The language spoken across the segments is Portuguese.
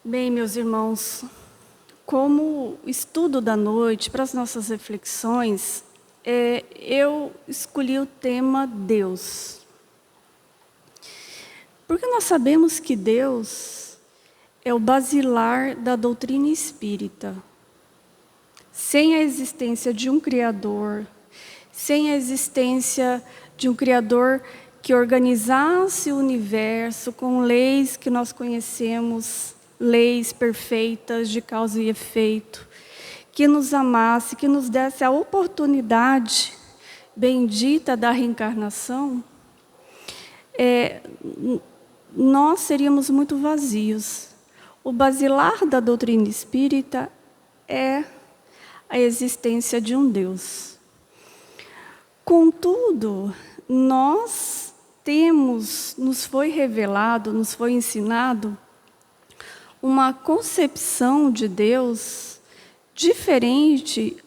Bem, meus irmãos, como estudo da noite para as nossas reflexões, eu escolhi o tema Deus. Porque nós sabemos que Deus é o basilar da doutrina espírita. Sem a existência de um Criador, sem a existência de um Criador que organizasse o universo com leis que nós conhecemos, leis perfeitas de causa e efeito, que nos amasse, que nos desse a oportunidade bendita da reencarnação, nós seríamos muito vazios. O basilar da doutrina espírita é a existência de um Deus. Contudo, nos foi revelado, nos foi ensinado uma concepção de Deus diferente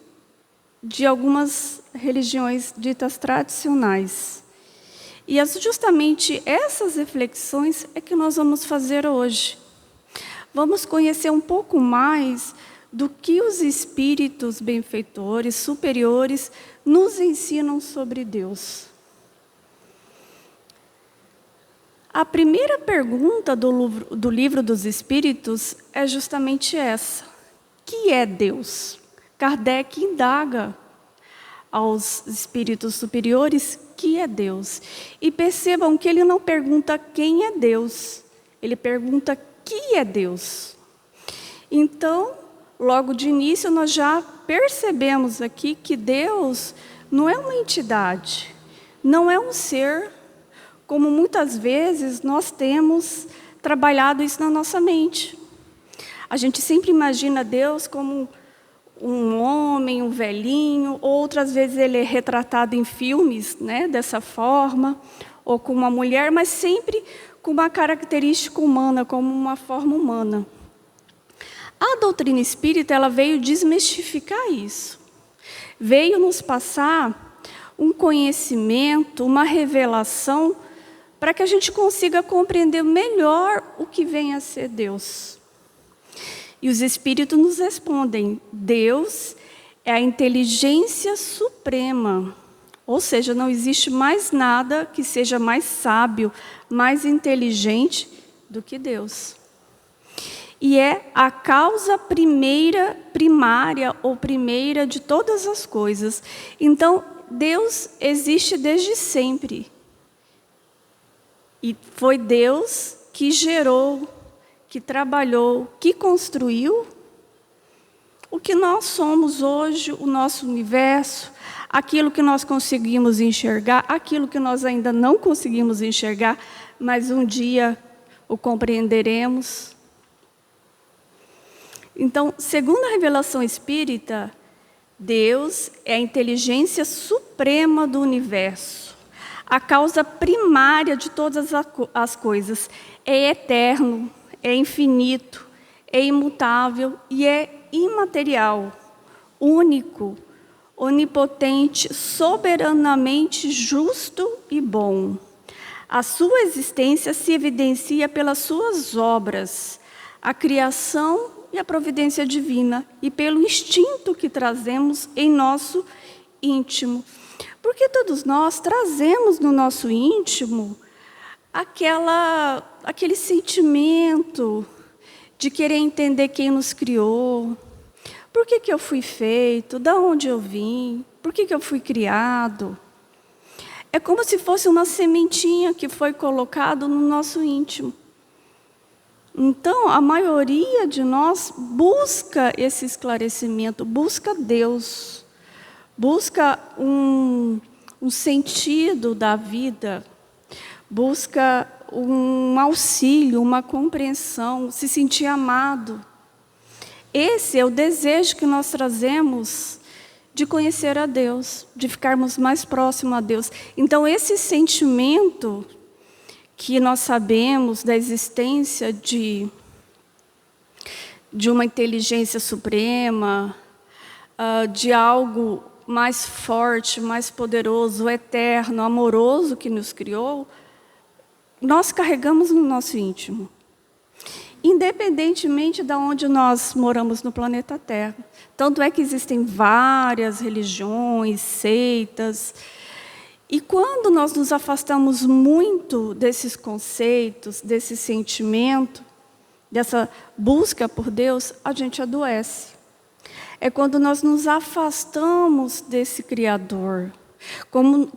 de algumas religiões ditas tradicionais. E justamente essas reflexões é que nós vamos fazer hoje. Vamos conhecer um pouco mais do que os espíritos benfeitores, superiores, nos ensinam sobre Deus. A primeira pergunta do Livro dos Espíritos é justamente essa: que é Deus? Kardec indaga aos espíritos superiores que é Deus. E percebam que ele não pergunta quem é Deus, ele pergunta que é Deus. Então, logo de início, nós já percebemos aqui que Deus não é uma entidade, não é um ser, como muitas vezes nós temos trabalhado isso na nossa mente. A gente sempre imagina Deus como um homem, um velhinho, outras vezes ele é retratado em filmes, dessa forma, ou com uma mulher, mas sempre com uma característica humana, como uma forma humana. A doutrina espírita, ela veio desmistificar isso. Veio nos passar um conhecimento, uma revelação, para que a gente consiga compreender melhor o que vem a ser Deus. E os espíritos nos respondem: Deus é a inteligência suprema. Ou seja, não existe mais nada que seja mais sábio, mais inteligente do que Deus. E é a causa primária ou primeira de todas as coisas. Então, Deus existe desde sempre. E foi Deus que gerou, que trabalhou, que construiu o que nós somos hoje, o nosso universo, aquilo que nós conseguimos enxergar, aquilo que nós ainda não conseguimos enxergar, mas um dia o compreenderemos. Então, segundo a revelação espírita, Deus é a inteligência suprema do universo. A causa primária de todas as coisas. É eterno, é infinito, é imutável e é imaterial, único, onipotente, soberanamente justo e bom. A sua existência se evidencia pelas suas obras, a criação e a providência divina, e pelo instinto que trazemos em nosso íntimo. Porque todos nós trazemos no nosso íntimo aquele sentimento de querer entender quem nos criou, por que eu fui feito, de onde eu vim, por que eu fui criado. É como se fosse uma sementinha que foi colocada no nosso íntimo. Então, a maioria de nós busca esse esclarecimento, busca Deus, busca um sentido da vida, busca um auxílio, uma compreensão, se sentir amado. Esse é o desejo que nós trazemos de conhecer a Deus, de ficarmos mais próximos a Deus. Então, esse sentimento que nós sabemos da existência de uma inteligência suprema, de algo mais forte, mais poderoso, eterno, amoroso que nos criou, nós carregamos no nosso íntimo. independentemente de onde nós moramos no planeta Terra. Tanto é que existem várias religiões, seitas. E quando nós nos afastamos muito desses conceitos, desse sentimento, dessa busca por Deus, a gente adoece. É quando nós nos afastamos desse Criador,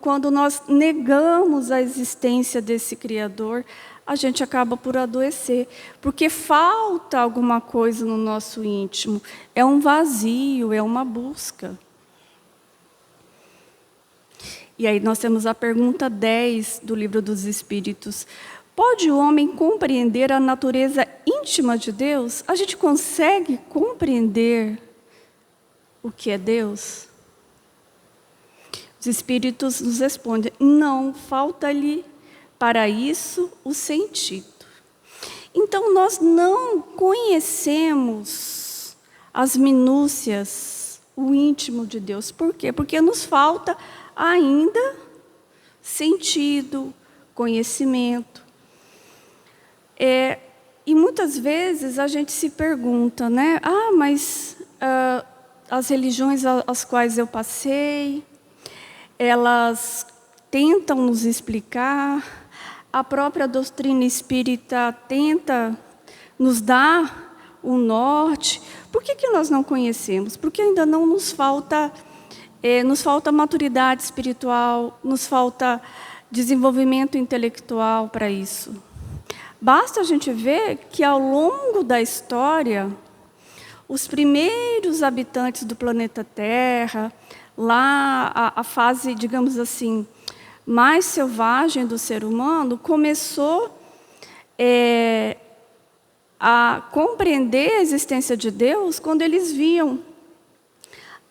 quando nós negamos a existência desse Criador, a gente acaba por adoecer, porque falta alguma coisa no nosso íntimo. É um vazio, é uma busca. E aí nós temos a pergunta 10 do Livro dos Espíritos. Pode o homem compreender a natureza íntima de Deus? A gente consegue compreender o que é Deus? Os Espíritos nos respondem, não, falta-lhe para isso o sentido. Então, nós não conhecemos as minúcias, o íntimo de Deus. Por quê? Porque nos falta ainda sentido, conhecimento. E muitas vezes a gente se pergunta, né? Mas as religiões às quais eu passei, elas tentam nos explicar, a própria doutrina espírita tenta nos dar um norte. Por que nós não conhecemos? Porque ainda não nos falta maturidade espiritual, nos falta desenvolvimento intelectual para isso. Basta a gente ver que, ao longo da história, os primeiros habitantes do planeta Terra, lá a fase, digamos assim, mais selvagem do ser humano, começou a compreender a existência de Deus quando eles viam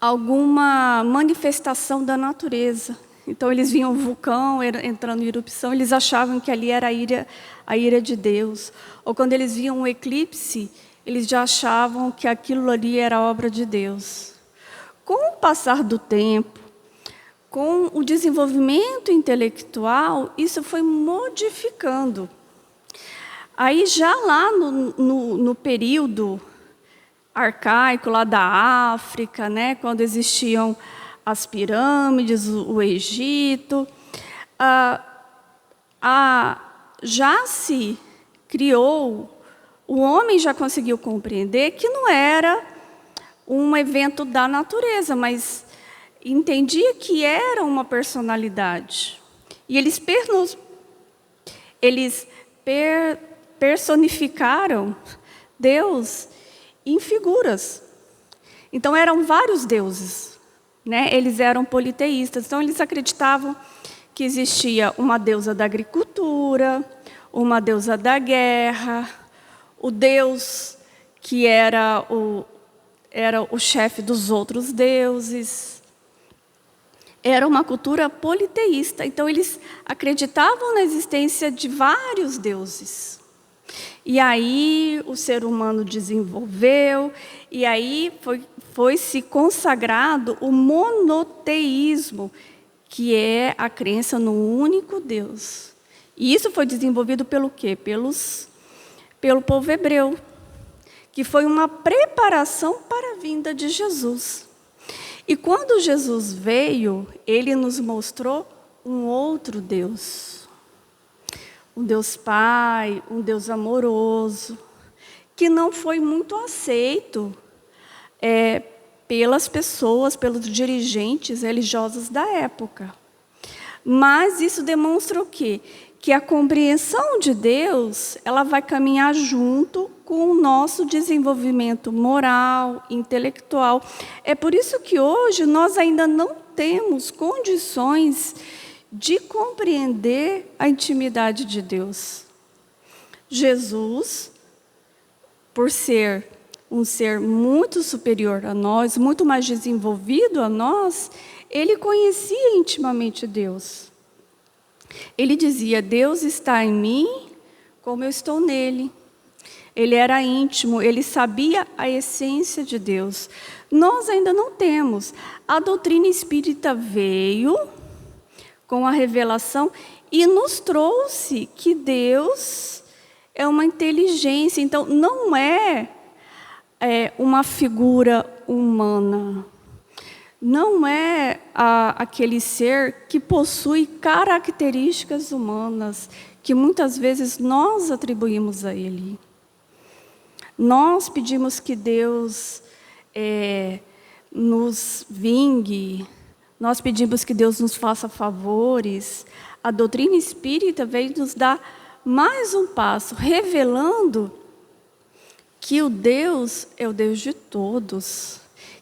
alguma manifestação da natureza. Então, eles viam o vulcão entrando em erupção, eles achavam que ali era a ira de Deus. Ou quando eles viam um eclipse, eles já achavam que aquilo ali era obra de Deus. Com o passar do tempo, com o desenvolvimento intelectual, isso foi modificando. Aí, já lá no período arcaico, lá da África, né, quando existiam as pirâmides, o Egito, já se criou, o homem já conseguiu compreender que não era um evento da natureza, mas entendia que era uma personalidade. E eles personificaram Deus em figuras. Então, eram vários deuses, né? Eles eram politeístas. Então, eles acreditavam que existia uma deusa da agricultura, uma deusa da guerra, o Deus que era o chefe dos outros deuses. Era uma cultura politeísta. Então, eles acreditavam na existência de vários deuses. E aí o ser humano desenvolveu, e aí foi se consagrado o monoteísmo, que é a crença no único Deus. E isso foi desenvolvido pelo quê? Pelo povo hebreu, que foi uma preparação para a vinda de Jesus. E quando Jesus veio, ele nos mostrou um outro Deus. Um Deus Pai, um Deus amoroso, que não foi muito aceito pelas pessoas, pelos dirigentes religiosos da época. Mas isso demonstra o quê? Que a compreensão de Deus, ela vai caminhar junto com o nosso desenvolvimento moral, intelectual. É por isso que hoje nós ainda não temos condições de compreender a intimidade de Deus. Jesus, por ser um ser muito superior a nós, muito mais desenvolvido a nós, ele conhecia intimamente Deus. Ele dizia, Deus está em mim como eu estou nele. Ele era íntimo, ele sabia a essência de Deus. Nós ainda não temos. A doutrina espírita veio com a revelação e nos trouxe que Deus é uma inteligência. Então, não é uma figura humana. Não é aquele ser que possui características humanas, que muitas vezes nós atribuímos a ele. Nós pedimos que Deus nos vingue, nós pedimos que Deus nos faça favores. A doutrina espírita veio nos dar mais um passo, revelando que o Deus é o Deus de todos,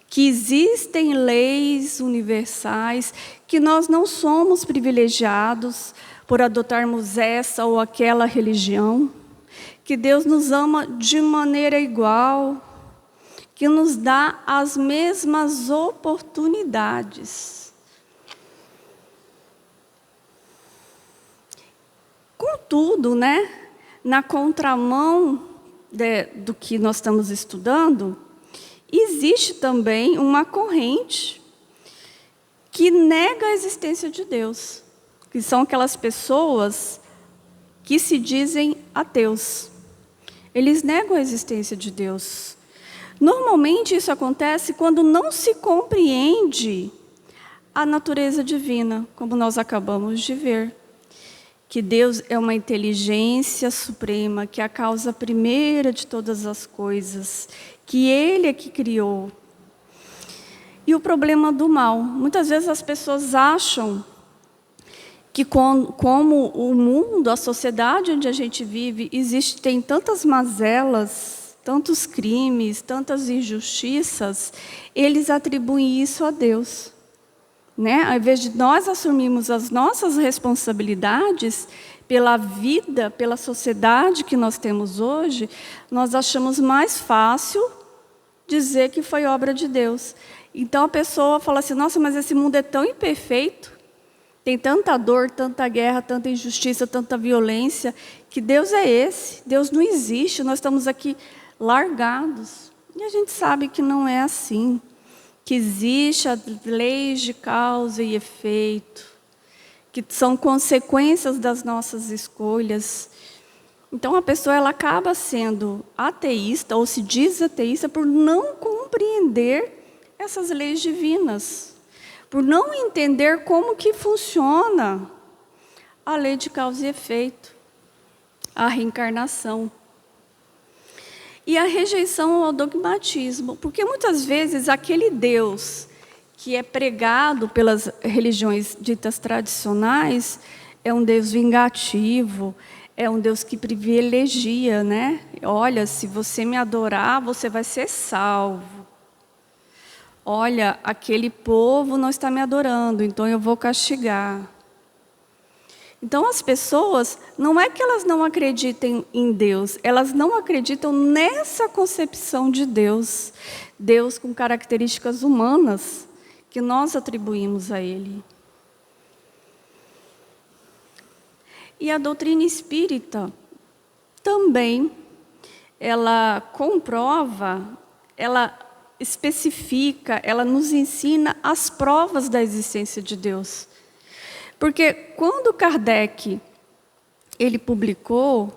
que existem leis universais, que nós não somos privilegiados por adotarmos essa ou aquela religião, que Deus nos ama de maneira igual, que nos dá as mesmas oportunidades. Contudo, na contramão do que nós estamos estudando, existe também uma corrente que nega a existência de Deus, que são aquelas pessoas que se dizem ateus. Eles negam a existência de Deus. Normalmente isso acontece quando não se compreende a natureza divina, como nós acabamos de ver. Que Deus é uma inteligência suprema, que é a causa primeira de todas as coisas, que Ele é que criou. E o problema do mal. Muitas vezes as pessoas acham que como o mundo, a sociedade onde a gente vive, tem tantas mazelas, tantos crimes, tantas injustiças, eles atribuem isso a Deus. Ao invés de nós assumirmos as nossas responsabilidades pela vida, pela sociedade que nós temos hoje, nós achamos mais fácil dizer que foi obra de Deus. Então a pessoa fala assim, nossa, mas esse mundo é tão imperfeito, tem tanta dor, tanta guerra, tanta injustiça, tanta violência, que Deus é esse, Deus não existe, nós estamos aqui largados. E a gente sabe que não é assim. Que existe as leis de causa e efeito, que são consequências das nossas escolhas. Então, a pessoa ela acaba sendo ateísta, ou se diz ateísta, por não compreender essas leis divinas, por não entender como que funciona a lei de causa e efeito, a reencarnação. E a rejeição ao dogmatismo, porque muitas vezes aquele Deus que é pregado pelas religiões ditas tradicionais é um Deus vingativo, é um Deus que privilegia, Olha, se você me adorar, você vai ser salvo. Olha, aquele povo não está me adorando, então eu vou castigar. Então, as pessoas, não é que elas não acreditem em Deus, elas não acreditam nessa concepção de Deus, Deus com características humanas, que nós atribuímos a Ele. E a doutrina espírita também, ela comprova, ela especifica, ela nos ensina as provas da existência de Deus. Porque quando Kardec ele publicou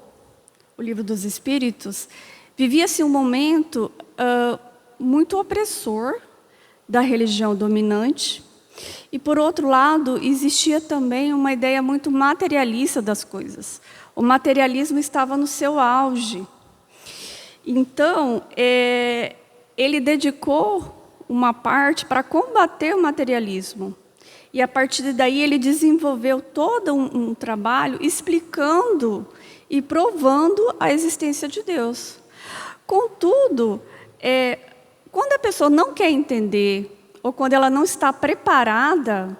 o Livro dos Espíritos, vivia-se um momento muito opressor da religião dominante, e, por outro lado, existia também uma ideia muito materialista das coisas. O materialismo estava no seu auge. Então, ele dedicou uma parte para combater o materialismo. E, a partir daí, ele desenvolveu todo um trabalho explicando e provando a existência de Deus. Contudo, quando a pessoa não quer entender, ou quando ela não está preparada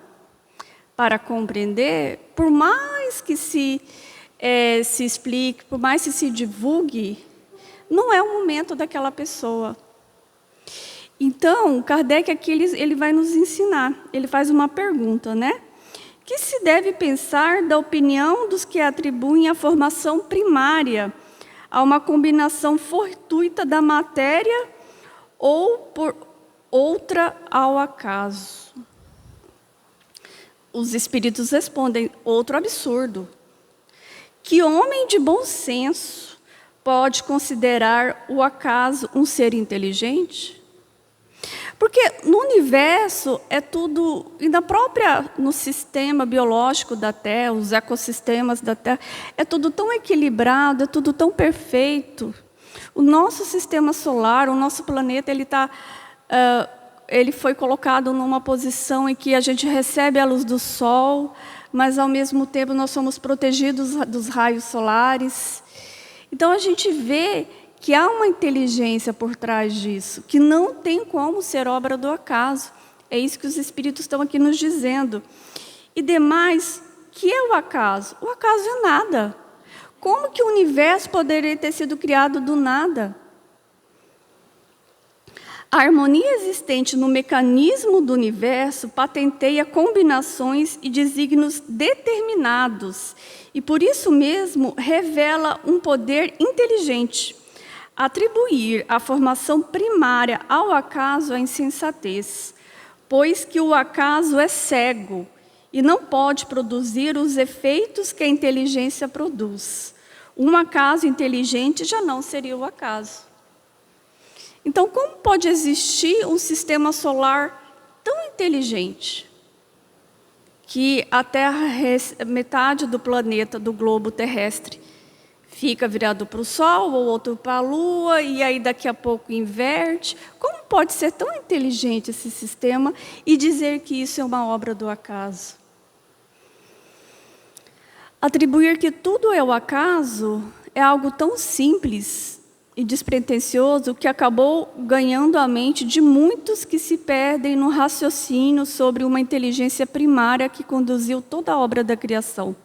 para compreender, por mais que se explique, por mais que se divulgue, não é o momento daquela pessoa. Então, Kardec aqui ele vai nos ensinar, ele faz uma pergunta, Que se deve pensar da opinião dos que atribuem a formação primária a uma combinação fortuita da matéria ou por outra ao acaso? Os espíritos respondem, outro absurdo. Que homem de bom senso pode considerar o acaso um ser inteligente? Porque no universo é tudo, e no sistema biológico da Terra, os ecossistemas da Terra, é tudo tão equilibrado, é tudo tão perfeito. O nosso sistema solar, o nosso planeta, ele foi colocado numa posição em que a gente recebe a luz do Sol, mas ao mesmo tempo nós somos protegidos dos raios solares. Então a gente vê que há uma inteligência por trás disso, que não tem como ser obra do acaso. É isso que os Espíritos estão aqui nos dizendo. E demais, que é o acaso? O acaso é nada. Como que o universo poderia ter sido criado do nada? A harmonia existente no mecanismo do universo patenteia combinações e desígnios determinados, e por isso mesmo revela um poder inteligente. Atribuir a formação primária ao acaso é insensatez, pois que o acaso é cego e não pode produzir os efeitos que a inteligência produz. Um acaso inteligente já não seria o acaso. Então, como pode existir um sistema solar tão inteligente que a Terra, metade do planeta, do globo terrestre, fica virado para o Sol, ou outro para a Lua, e aí daqui a pouco inverte? Como pode ser tão inteligente esse sistema e dizer que isso é uma obra do acaso? Atribuir que tudo é o acaso é algo tão simples e despretensioso que acabou ganhando a mente de muitos que se perdem no raciocínio sobre uma inteligência primária que conduziu toda a obra da criação.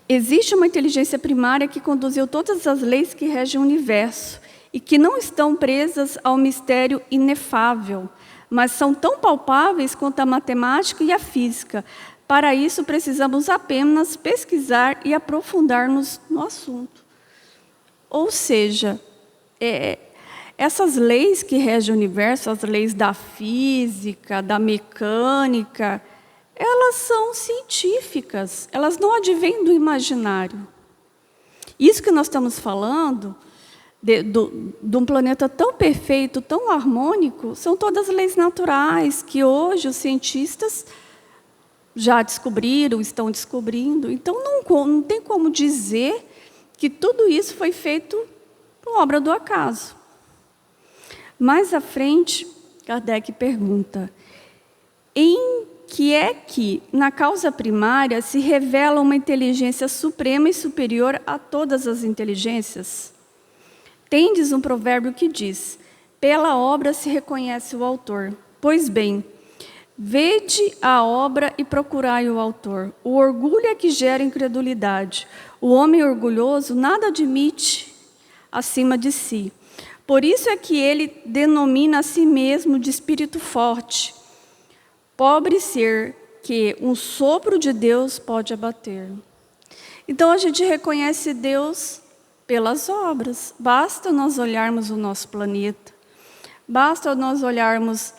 Existe uma inteligência primária que conduziu todas as leis que regem o universo e que não estão presas ao mistério inefável, mas são tão palpáveis quanto a matemática e a física. Para isso, precisamos apenas pesquisar e aprofundar-nos no assunto. Ou seja, essas leis que regem o universo, as leis da física, da mecânica, elas são científicas, elas não advêm do imaginário. Isso que nós estamos falando, de um planeta tão perfeito, tão harmônico, são todas leis naturais que hoje os cientistas já descobriram, estão descobrindo. Então, não tem como dizer que tudo isso foi feito por obra do acaso. Mais à frente, Kardec pergunta: em que é que, na causa primária, se revela uma inteligência suprema e superior a todas as inteligências? Tendes um provérbio que diz: pela obra se reconhece o autor. Pois bem, vede a obra e procurai o autor. O orgulho é que gera incredulidade. O homem orgulhoso nada admite acima de si. Por isso é que ele denomina a si mesmo de espírito forte. Pobre ser que um sopro de Deus pode abater. Então a gente reconhece Deus pelas obras. Basta nós olharmos o nosso planeta. Basta nós olharmos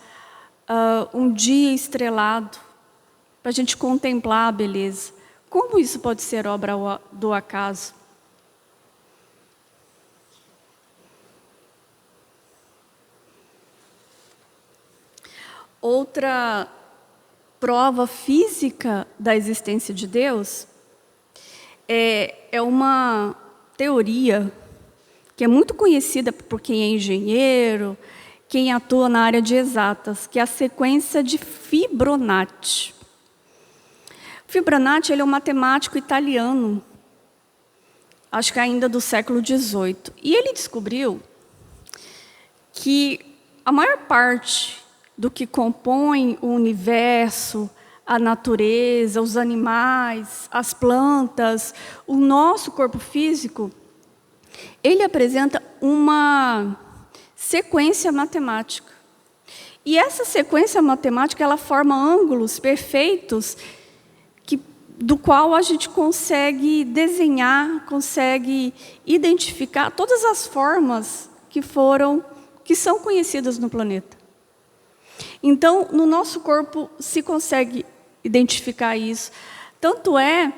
um dia estrelado, para a gente contemplar a beleza. Como isso pode ser obra do acaso? Outra prova física da existência de Deus é uma teoria que é muito conhecida por quem é engenheiro, quem atua na área de exatas, que é a sequência de Fibonacci. Fibonacci, ele é um matemático italiano, acho que ainda do século XVIII. E ele descobriu que a maior parte do que compõe o universo, a natureza, os animais, as plantas, o nosso corpo físico, ele apresenta uma sequência matemática. E essa sequência matemática, ela forma ângulos perfeitos do qual a gente consegue desenhar, consegue identificar todas as formas que são conhecidas no planeta. Então, no nosso corpo se consegue identificar isso. Tanto é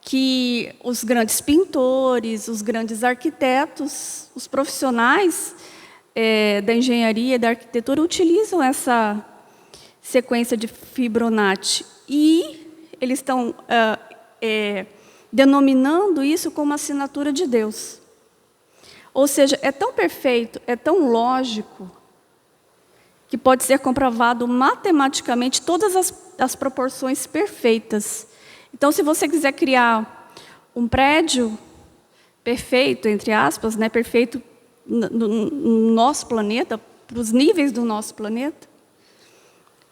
que os grandes pintores, os grandes arquitetos, os profissionais da engenharia e da arquitetura utilizam essa sequência de Fibonacci. E eles estão denominando isso como assinatura de Deus. Ou seja, é tão perfeito, é tão lógico, que pode ser comprovado matematicamente todas as proporções perfeitas. Então, se você quiser criar um prédio perfeito, entre aspas, né, perfeito no nosso planeta, para os níveis do nosso planeta,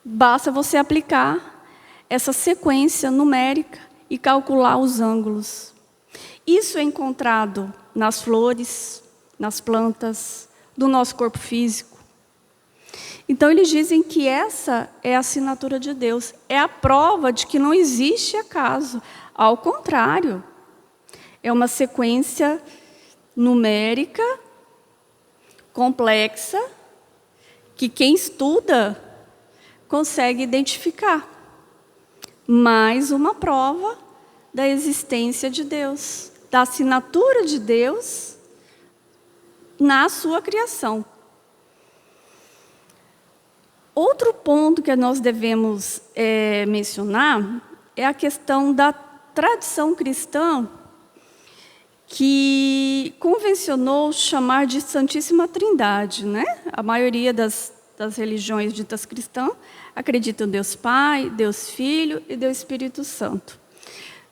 basta você aplicar essa sequência numérica e calcular os ângulos. Isso é encontrado nas flores, nas plantas, do nosso corpo físico. Então, eles dizem que essa é a assinatura de Deus. É a prova de que não existe acaso. Ao contrário, é uma sequência numérica, complexa, que quem estuda consegue identificar. Mais uma prova da existência de Deus, da assinatura de Deus na sua criação. Outro ponto que nós devemos mencionar é a questão da tradição cristã, que convencionou chamar de Santíssima Trindade, né? A maioria das religiões ditas cristãs acreditam em Deus Pai, Deus Filho e Deus Espírito Santo.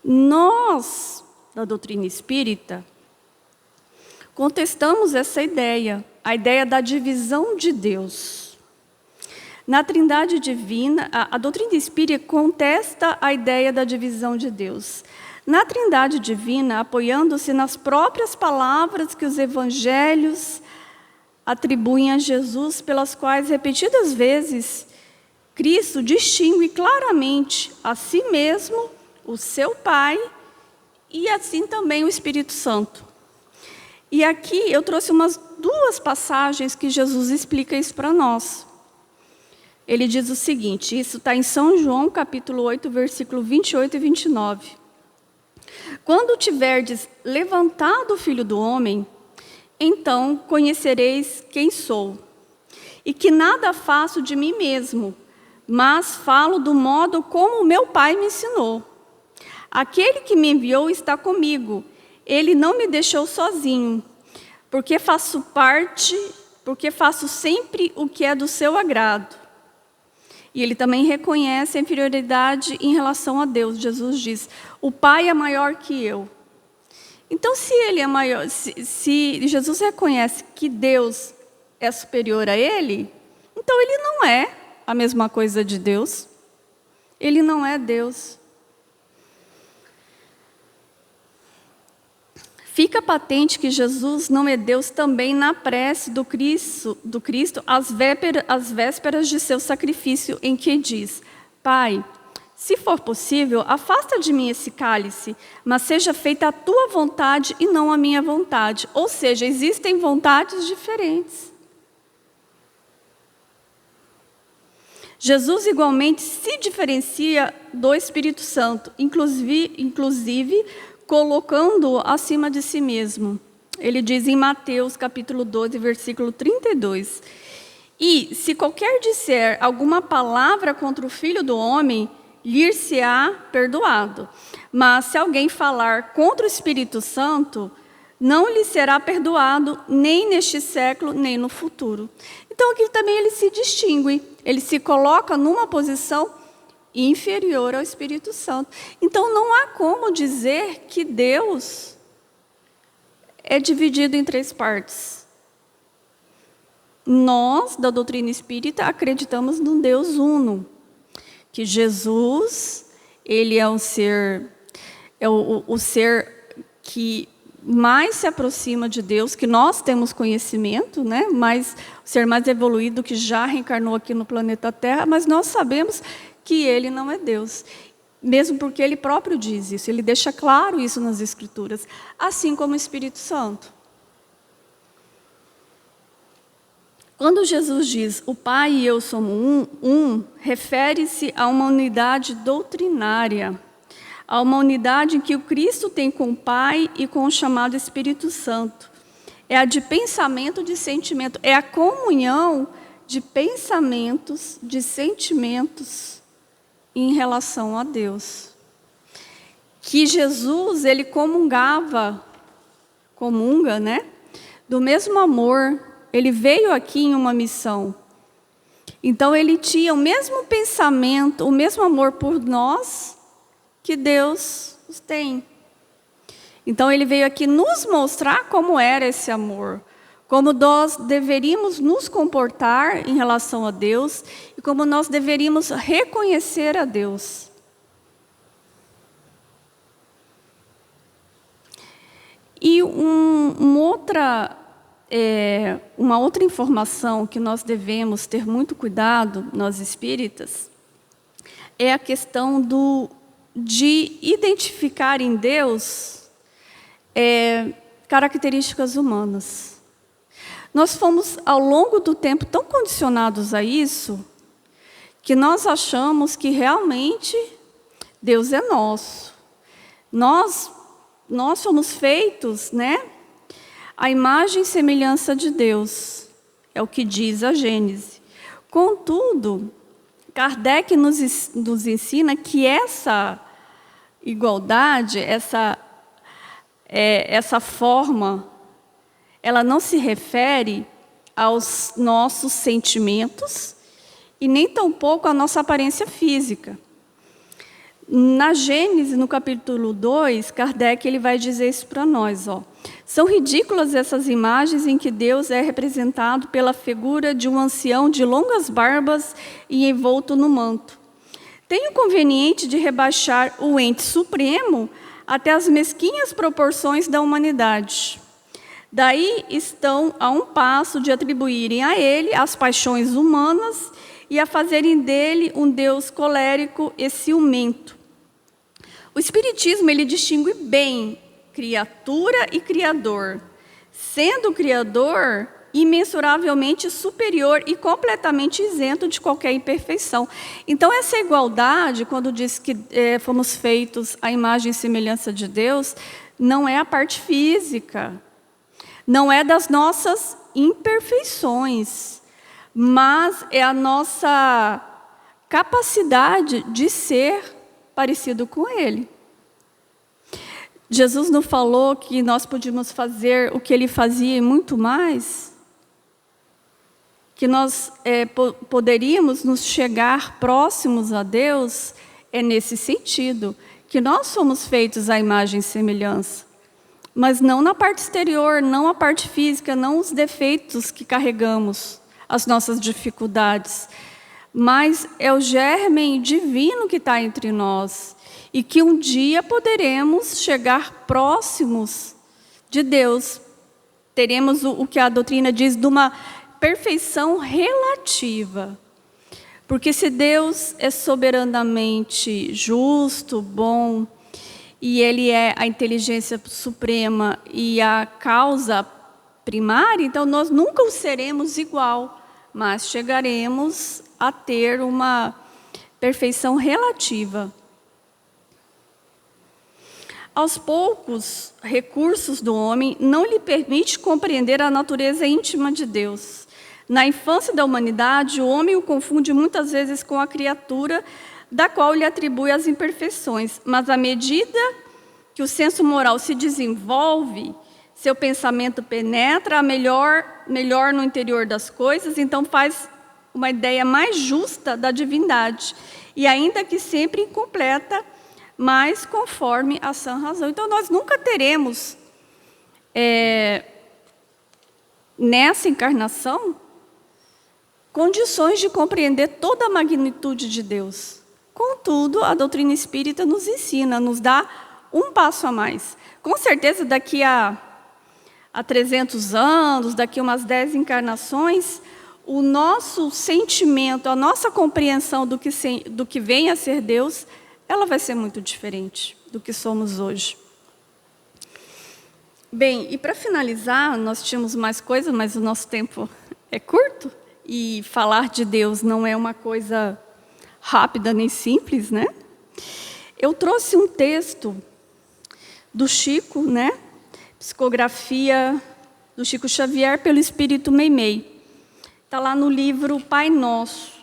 Nós, da doutrina espírita, contestamos essa ideia, a ideia da divisão de Deus. Na Trindade Divina, a doutrina espírita contesta a ideia da divisão de Deus. Na Trindade Divina, apoiando-se nas próprias palavras que os evangelhos atribuem a Jesus, pelas quais, repetidas vezes, Cristo distingue claramente a si mesmo, o seu Pai, e assim também o Espírito Santo. E aqui eu trouxe umas duas passagens que Jesus explica isso para nós. Ele diz o seguinte, isso está em São João, capítulo 8, versículo 28 e 29. Quando tiverdes levantado o Filho do Homem, então conhecereis quem sou, e que nada faço de mim mesmo, mas falo do modo como o meu Pai me ensinou. Aquele que me enviou está comigo, ele não me deixou sozinho, porque faço sempre o que é do seu agrado. E ele também reconhece a inferioridade em relação a Deus. Jesus diz, o Pai é maior que eu. Então, se ele é maior, se Jesus reconhece que Deus é superior a ele, então ele não é a mesma coisa de Deus. Ele não é Deus. Fica patente que Jesus não é Deus também na prece do Cristo às vésperas de seu sacrifício, em que diz, Pai, se for possível, afasta de mim esse cálice, mas seja feita a tua vontade e não a minha vontade. Ou seja, existem vontades diferentes. Jesus igualmente se diferencia do Espírito Santo, inclusive colocando-o acima de si mesmo. Ele diz em Mateus, capítulo 12, versículo 32. E, se qualquer disser alguma palavra contra o Filho do Homem, lhe-se-á perdoado. Mas, se alguém falar contra o Espírito Santo, não lhe será perdoado, nem neste século, nem no futuro. Então, aqui também ele se distingue. Ele se coloca numa posição inferior ao Espírito Santo. Então, não há como dizer que Deus é dividido em três partes. Nós, da doutrina espírita, acreditamos num Deus uno, que Jesus, ele é um ser, o ser que mais se aproxima de Deus, que nós temos conhecimento, né? Mas o ser mais evoluído que já reencarnou aqui no planeta Terra, mas nós sabemos que ele não é Deus, mesmo porque ele próprio diz isso, ele deixa claro isso nas Escrituras, assim como o Espírito Santo. Quando Jesus diz, o Pai e eu somos um, refere-se a uma unidade doutrinária, Há uma unidade que o Cristo tem com o Pai e com o chamado Espírito Santo. É a de pensamento, de sentimento. É a comunhão de pensamentos, de sentimentos em relação a Deus. Que Jesus, ele comunga, né? Do mesmo amor. Ele veio aqui em uma missão. Então, ele tinha o mesmo pensamento, o mesmo amor por nós que Deus tem. Então, ele veio aqui nos mostrar como era esse amor, como nós deveríamos nos comportar em relação a Deus e como nós deveríamos reconhecer a Deus. E uma outra informação que nós devemos ter muito cuidado, nós espíritas, é a questão de identificar em Deus características humanas. Nós fomos, ao longo do tempo, tão condicionados a isso, que nós achamos que realmente Deus é nosso. Nós somos feitos, né? A imagem e semelhança de Deus, é o que diz a Gênese. Contudo, Kardec nos ensina que essa igualdade, essa forma, ela não se refere aos nossos sentimentos e nem tampouco à nossa aparência física. Na Gênese, no capítulo 2, Kardec ele vai dizer isso para nós. São ridículas essas imagens em que Deus é representado pela figura de um ancião de longas barbas e envolto no manto. Tem o conveniente de rebaixar o ente supremo até as mesquinhas proporções da humanidade. Daí estão a um passo de atribuírem a ele as paixões humanas e a fazerem dele um Deus colérico e ciumento. O Espiritismo ele distingue bem criatura e criador, sendo o criador imensuravelmente superior e completamente isento de qualquer imperfeição. Então, essa igualdade, quando diz que fomos feitos à imagem e semelhança de Deus, não é a parte física, não é das nossas imperfeições, mas é a nossa capacidade de ser parecido com Ele. Jesus não falou que nós podíamos fazer o que Ele fazia e muito mais? Que nós poderíamos nos chegar próximos a Deus? É nesse sentido, que nós somos feitos à imagem e semelhança. Mas não na parte exterior, não a parte física, não os defeitos que carregamos, as nossas dificuldades. Mas é o germe divino que está entre nós. E que um dia poderemos chegar próximos de Deus. Teremos o que a doutrina diz de uma perfeição relativa. Porque se Deus é soberanamente justo, bom, e Ele é a inteligência suprema e a causa primária, então nós nunca o seremos igual, mas chegaremos a ter uma perfeição relativa. Aos poucos recursos do homem não lhe permite compreender a natureza íntima de Deus. Na infância da humanidade, o homem o confunde muitas vezes com a criatura, da qual lhe atribui as imperfeições. Mas à medida que o senso moral se desenvolve, seu pensamento penetra melhor no interior das coisas, então faz uma ideia mais justa da divindade, e ainda que sempre incompleta, mas conforme a sã razão. Então, nós nunca teremos, nessa encarnação, condições de compreender toda a magnitude de Deus. Contudo, a doutrina espírita nos ensina, nos dá um passo a mais. Com certeza, daqui a 300 anos, daqui a umas 10 encarnações, o nosso sentimento, a nossa compreensão do que vem a ser Deus, ela vai ser muito diferente do que somos hoje. Bem, e para finalizar, nós tínhamos mais coisas, mas o nosso tempo é curto, e falar de Deus não é uma coisa rápida nem simples, né? Eu trouxe um texto do Chico, né? Psicografia do Chico Xavier pelo Espírito Meimei. Está lá no livro Pai Nosso,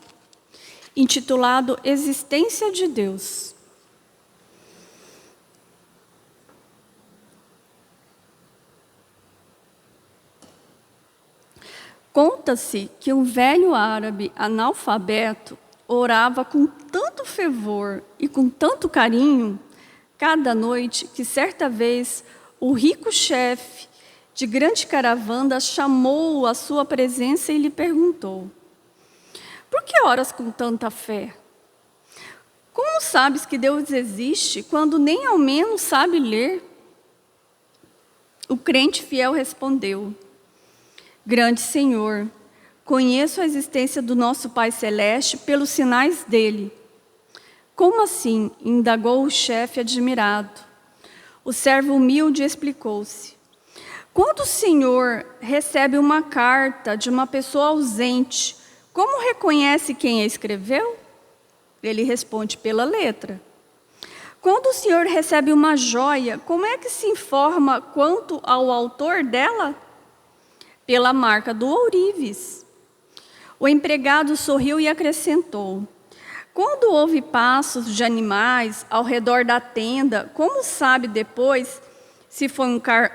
intitulado Existência de Deus. Conta-se que um velho árabe analfabeto orava com tanto fervor e com tanto carinho cada noite que certa vez o rico chefe de grande caravana chamou-o à sua presença e lhe perguntou: por que oras com tanta fé? Como sabes que Deus existe quando nem ao menos sabe ler? O crente fiel respondeu: grande Senhor, conheço a existência do nosso Pai Celeste pelos sinais dele. Como assim? Indagou o chefe admirado. O servo humilde explicou-se. Quando o Senhor recebe uma carta de uma pessoa ausente, como reconhece quem a escreveu? Ele responde pela letra. Quando o Senhor recebe uma joia, como é que se informa quanto ao autor dela? Pela marca do ourives. O empregado sorriu e acrescentou: quando houve passos de animais ao redor da tenda, como sabe depois se foi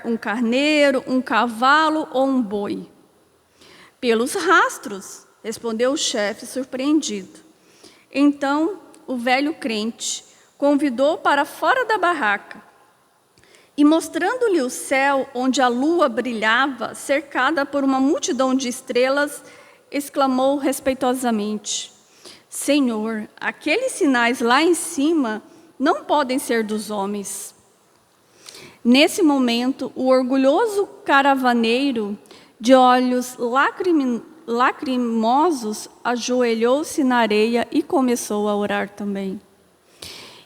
um carneiro, um cavalo ou um boi? Pelos rastros, respondeu o chefe surpreendido. Então, o velho crente convidou para fora da barraca e, mostrando-lhe o céu onde a lua brilhava, cercada por uma multidão de estrelas, exclamou respeitosamente: Senhor, aqueles sinais lá em cima não podem ser dos homens. Nesse momento, o orgulhoso caravaneiro, de olhos lacrimosos, ajoelhou-se na areia e começou a orar também.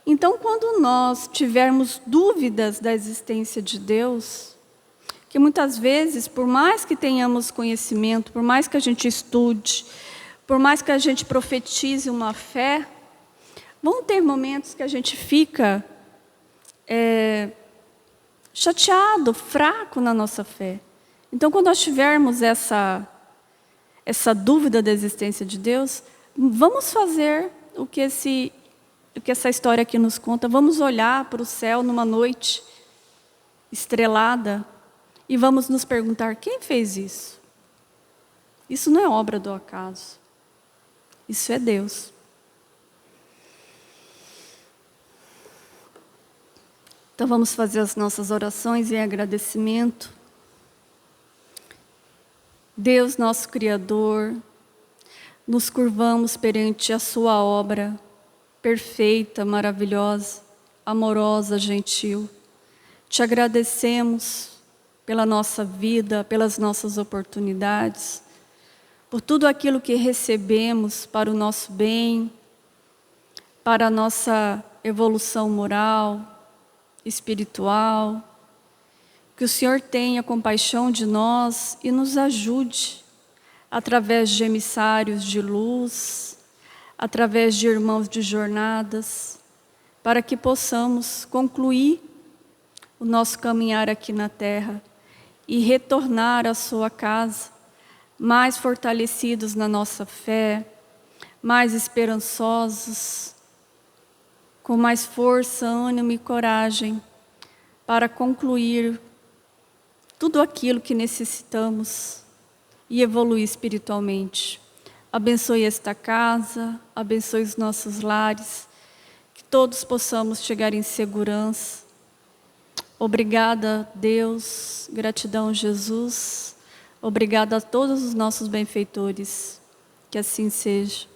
Então, quando nós tivermos dúvidas da existência de Deus, que muitas vezes, por mais que tenhamos conhecimento, por mais que a gente estude, por mais que a gente profetize uma fé, vão ter momentos que a gente fica chateado, fraco na nossa fé. Então, quando nós tivermos essa dúvida da existência de Deus, vamos fazer o que essa história aqui nos conta. Vamos olhar para o céu numa noite estrelada e vamos nos perguntar: quem fez isso? Isso não é obra do acaso. Isso é Deus. Então vamos fazer as nossas orações em agradecimento. Deus, nosso Criador, nos curvamos perante a sua obra perfeita, maravilhosa, amorosa, gentil. Te agradecemos pela nossa vida, pelas nossas oportunidades, por tudo aquilo que recebemos para o nosso bem, para a nossa evolução moral, espiritual. Que o Senhor tenha compaixão de nós e nos ajude, através de emissários de luz, através de irmãos de jornadas, para que possamos concluir o nosso caminhar aqui na terra e retornar à sua casa, mais fortalecidos na nossa fé, mais esperançosos, com mais força, ânimo e coragem, para concluir tudo aquilo que necessitamos e evoluir espiritualmente. Abençoe esta casa, abençoe os nossos lares, que todos possamos chegar em segurança. Obrigada, Deus, gratidão, Jesus. Obrigada a todos os nossos benfeitores. Que assim seja.